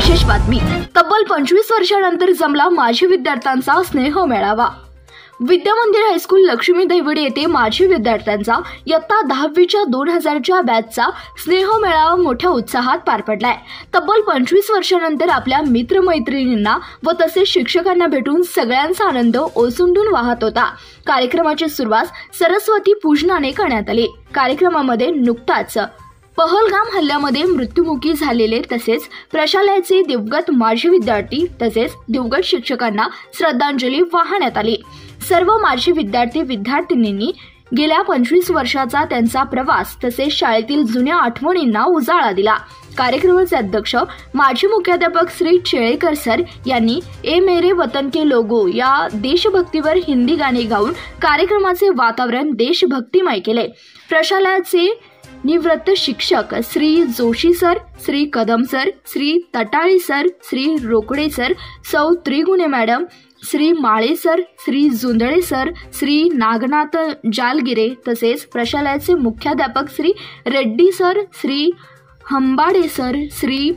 विशेष बातमी, तब्बल 25 वर्षांनंतर जमला माजी विद्यार्थ्यांचा स्नेह मेळावा। विद्या मंदिर हायस्कूल लक्ष्मी दैवडी येथे माजी विद्यार्थ्यांचा इयत्ता 10वीच्या 2000च्या बॅचचा स्नेह मेळावा मोठ्या उत्साहात पार पडलाय। तब्बल 25 वर्षांनंतर आपल्या मित्रमैत्रिणींना व तसेच शिक्षकांना भेटून सगळ्यांचा आनंद ओसंडून वाहत होता। कार्यक्रमाची सुरुवात सरस्वती पूजनाने करण्यात आली। कार्यक्रमामध्ये नुकताच पहलगाम हल्ल्यामध्ये मृत्युमुखी झालेले तसेच प्रशालेचे दिवंगत माजी विद्यार्थी तसेच दिवंगत शिक्षकांना श्रद्धांजली वाहण्यात आली। सर्व माजी विद्यार्थी-विद्यार्थिनींनी गेल्या 25 वर्षाचा त्यांचा प्रवास तसेच शाळेतील जुन्या आठवणींना उजाळा दिला। कार्यक्रमाचे अध्यक्ष माजी मुख्याध्यापक श्री चेळेकर सर यांनी ए मेरे वतन के लोगो या देशभक्तीवर हिंदी गाणे गाऊन कार्यक्रमाचे वातावरण देशभक्तिमय केले। प्रशालेचे निवृत्त शिक्षक Shri Joshi sir, Shri Kadam sir, Shri Tatali sir, Shri Rokade sir, सौ Trigune madam, Shri Male sir, Shri Jundale sir, Shri Nagnath Jalgire तसेच प्रशालेचे मुख्याध्यापक श्री रेड्डी सर, श्री हंबाडे सर, श्री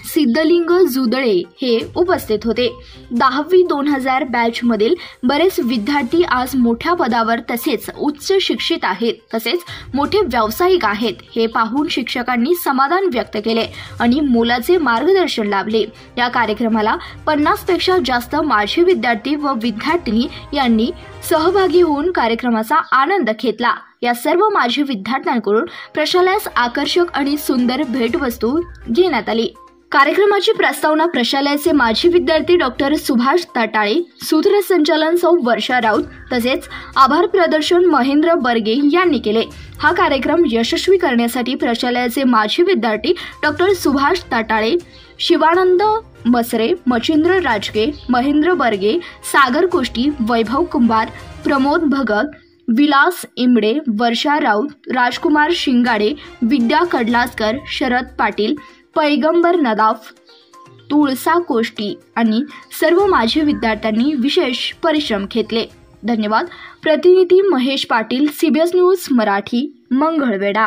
सिद्धलिंग जुदळे हे उपस्थित होते। 10वी 2000 बॅच मधील बरेच विद्यार्थी आज मोठ्या पदावर तसेच उच्च शिक्षित आहेत तसेच मोठे व्यावसायिक आहेत हे पाहून शिक्षकांनी समाधान व्यक्त केले आणि मोलाचे मार्गदर्शन लाभले। या कार्यक्रमाला 50 पेक्षा जास्त माजी विद्यार्थी व विद्यार्थिनी यांनी सहभागी होऊन कार्यक्रमाचा आनंद घेतला। या सर्व माजी विद्यार्थ्यांकडून प्रशालेस आकर्षक आणि सुंदर भेटवस्तू घेण्यात आली। कार्यक्रमाची प्रस्तावना प्रशालेचे माजी विद्यार्थी डॉक्टर सुभाष तटाळे, सूत्रसंचालन सौ वर्षा राऊत तसेच आभार प्रदर्शन महेंद्र बर्गे यांनी केले। हा कार्यक्रम यशस्वी करण्यासाठी प्रशालेचे माजी विद्यार्थी डॉक्टर सुभाष तटाळे, शिवानंद मसरे, मचिंद्र राजगे, महेंद्र बर्गे, सागर कोष्टी, वैभव कुंभार, प्रमोद भगत, विलास इमडे, वर्षा राऊत, राजकुमार शिंगाडे, विद्या कडलासकर, शरद पाटील, पैगंबर नदाफ, तुळसा कोष्टी आणि सर्व माजी विद्यार्थ्यांनी विशेष परिश्रम घेतले। धन्यवाद। प्रतिनिधी महेश पाटील, CBS न्यूज मराठी, मंगळवेढा।